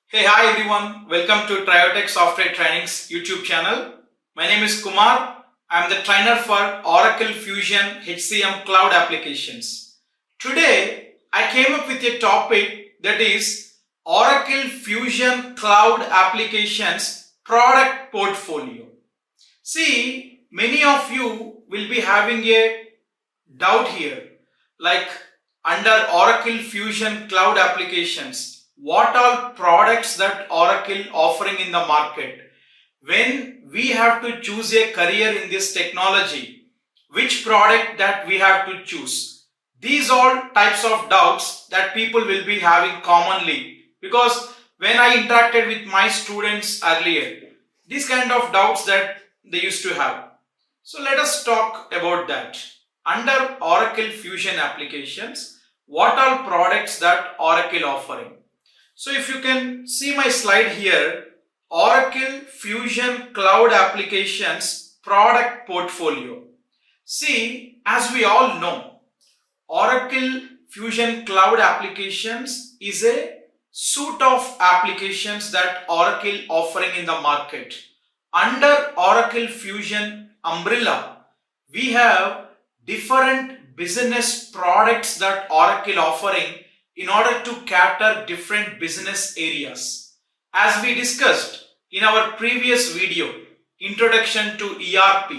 Hey, hi everyone. Welcome to TrioTech Software Training's YouTube channel. My name is Kumar. I am the trainer for Oracle Fusion HCM Cloud Applications. Today, I came up with a topic that is Oracle Fusion Cloud Applications Product Portfolio. See, many of you will be having a doubt here, like under Oracle Fusion Cloud Applications, what all products that Oracle offering in the market. When we have to choose a career in this technology, which product that we have to choose? These all types of doubts that people will be having commonly, because when I interacted with my students earlier, these kind of doubts that they used to have. So let us talk about that. Under Oracle Fusion applications, what all products that Oracle offering? So if you can see my slide here, Oracle Fusion Cloud Applications Product Portfolio. See, as we all know, Oracle Fusion Cloud Applications is a suite of applications that Oracle offering in the market. Under Oracle Fusion umbrella, we have different business products that Oracle offering in order to cater different business areas. As we discussed in our previous video, Introduction to ERP,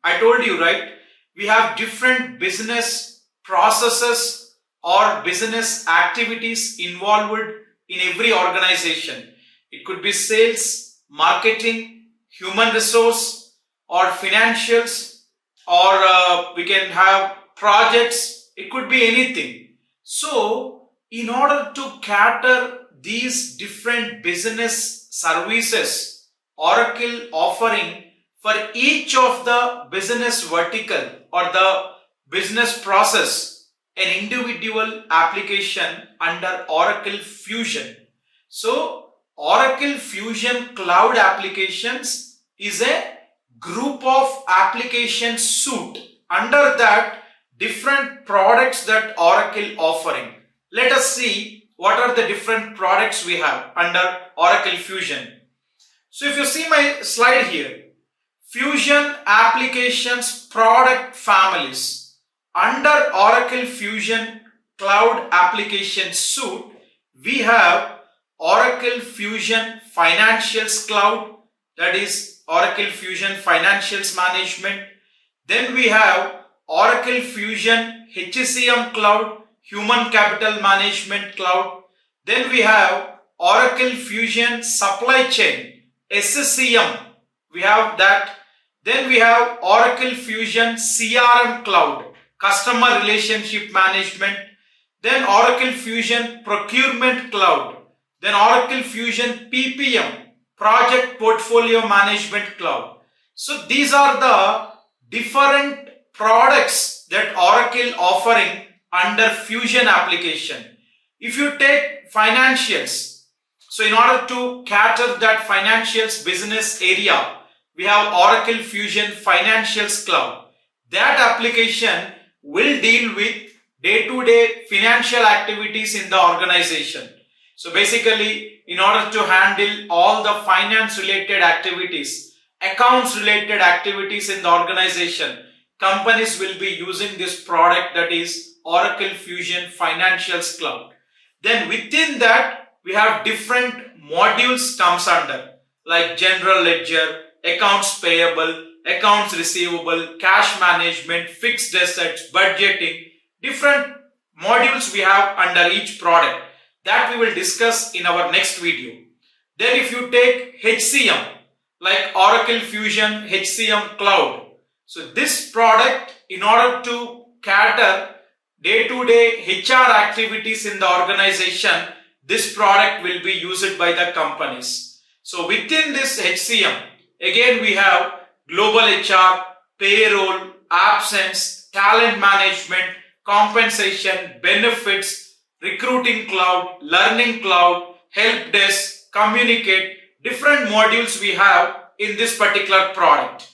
I told you, right? We have different business processes or business activities involved in every organization. It could be sales, marketing, human resource, or financials, or we can have projects. It could be anything. So, in order to cater these different business services, Oracle offering for each of the business vertical or the business process an individual application under Oracle Fusion. So, Oracle Fusion Cloud Applications is a group of application suite. Under that, different products that Oracle offering. Let us see what are the different products we have under Oracle Fusion. So if you see my slide here, Fusion Applications Product Families. Under Oracle Fusion Cloud Application Suite, we have Oracle Fusion Financials Cloud, that is Oracle Fusion Financials Management. Then we have Oracle Fusion HCM Cloud, Human Capital Management Cloud. Then we have Oracle Fusion Supply Chain, SCM. We have that. Then we have Oracle Fusion CRM Cloud, Customer Relationship Management. Then Oracle Fusion Procurement Cloud. Then Oracle Fusion PPM, Project Portfolio Management Cloud. So these are the different products that Oracle offering under Fusion application. If you take financials, so in order to cater that financials business area, we have Oracle Fusion Financials Cloud. That application will deal with day-to-day financial activities in the organization. So basically, in order to handle all the finance related activities, accounts related activities in the organization, companies will be using this product, that is Oracle Fusion Financials Cloud. Then within that, we have different modules comes under, like General Ledger, Accounts Payable, Accounts Receivable, Cash Management, Fixed Assets, Budgeting. Different modules we have under each product. That we will discuss in our next video. Then if you take HCM, like Oracle Fusion HCM Cloud. So this product, in order to cater day-to-day HR activities in the organization, this product will be used by the companies. So within this HCM, again we have global HR, payroll, absence, talent management, compensation, benefits, recruiting cloud, learning cloud, help desk, communicate, different modules we have in this particular product.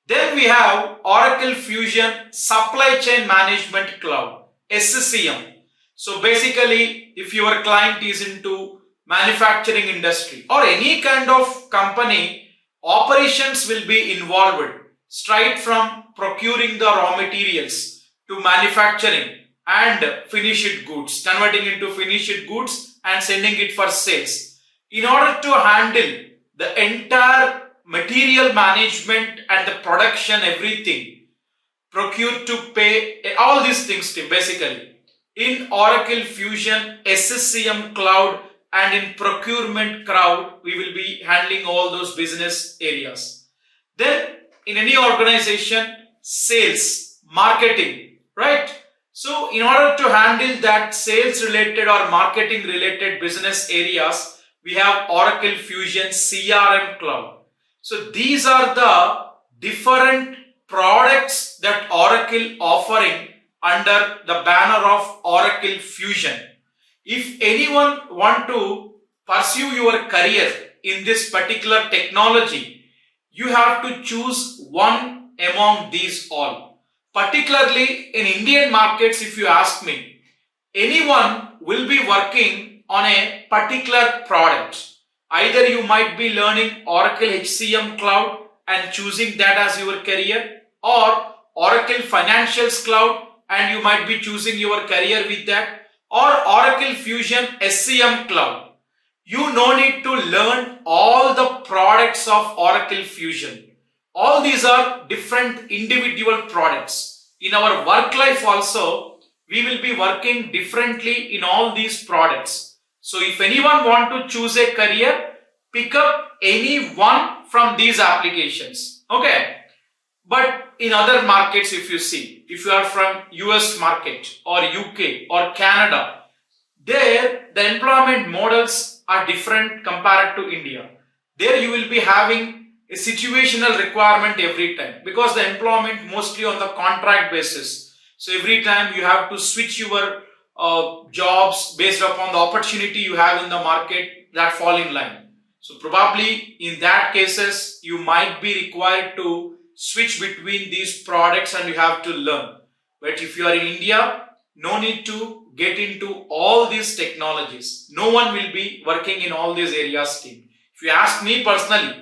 Then we have Oracle Fusion Supply Chain Management Cloud, SCM. So basically, if your client is into manufacturing industry or any kind of company, operations will be involved, straight from procuring the raw materials to manufacturing and finished goods, converting into finished goods and sending it for sales. In order to handle the entire material management and the production, everything, procure to pay, all these things basically. In Oracle Fusion, SCM Cloud and in procurement cloud, we will be handling all those business areas. Then in any organization, sales, marketing, right? So in order to handle that sales related or marketing related business areas, we have Oracle Fusion CRM Cloud. So these are the different products that Oracle offering under the banner of Oracle Fusion. If anyone want to pursue your career in this particular technology, you have to choose one among these all. Particularly in Indian markets, if you ask me, anyone will be working on a particular product. Either you might be learning Oracle HCM Cloud and choosing that as your career, or Oracle Financials Cloud and you might be choosing your career with that, or Oracle Fusion SCM Cloud. You no need to learn all the products of Oracle Fusion. All these are different individual products. In our work life also, we will be working differently in all these products. So if anyone want to choose a career, pick up any one from these applications. Okay. But in other markets, if you see, if you are from US market or UK or Canada, there the employment models are different compared to India. There you will be having a situational requirement every time because the employment mostly on the contract basis. So every time you have to switch your jobs based upon the opportunity you have in the market that fall in line. So probably in that cases, you might be required to switch between these products and you have to learn. But if you are in India, no need to get into all these technologies. No one will be working in all these areas team. If you ask me personally,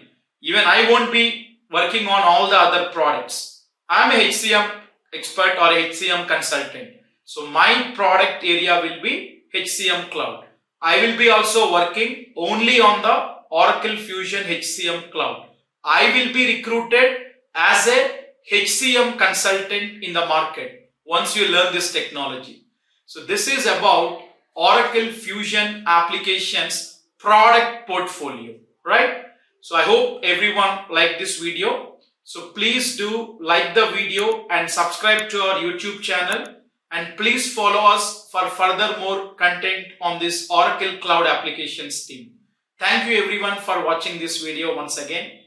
even I won't be working on all the other products. I am a HCM expert or HCM consultant. So my product area will be HCM Cloud. I will be also working only on the Oracle Fusion HCM Cloud. I will be recruited as a HCM consultant in the market once you learn this technology. So this is about Oracle Fusion applications product portfolio, right? So I hope everyone liked this video. So please do like the video and subscribe to our YouTube channel, and please follow us for further more content on this Oracle Cloud Applications team. Thank you everyone for watching this video once again.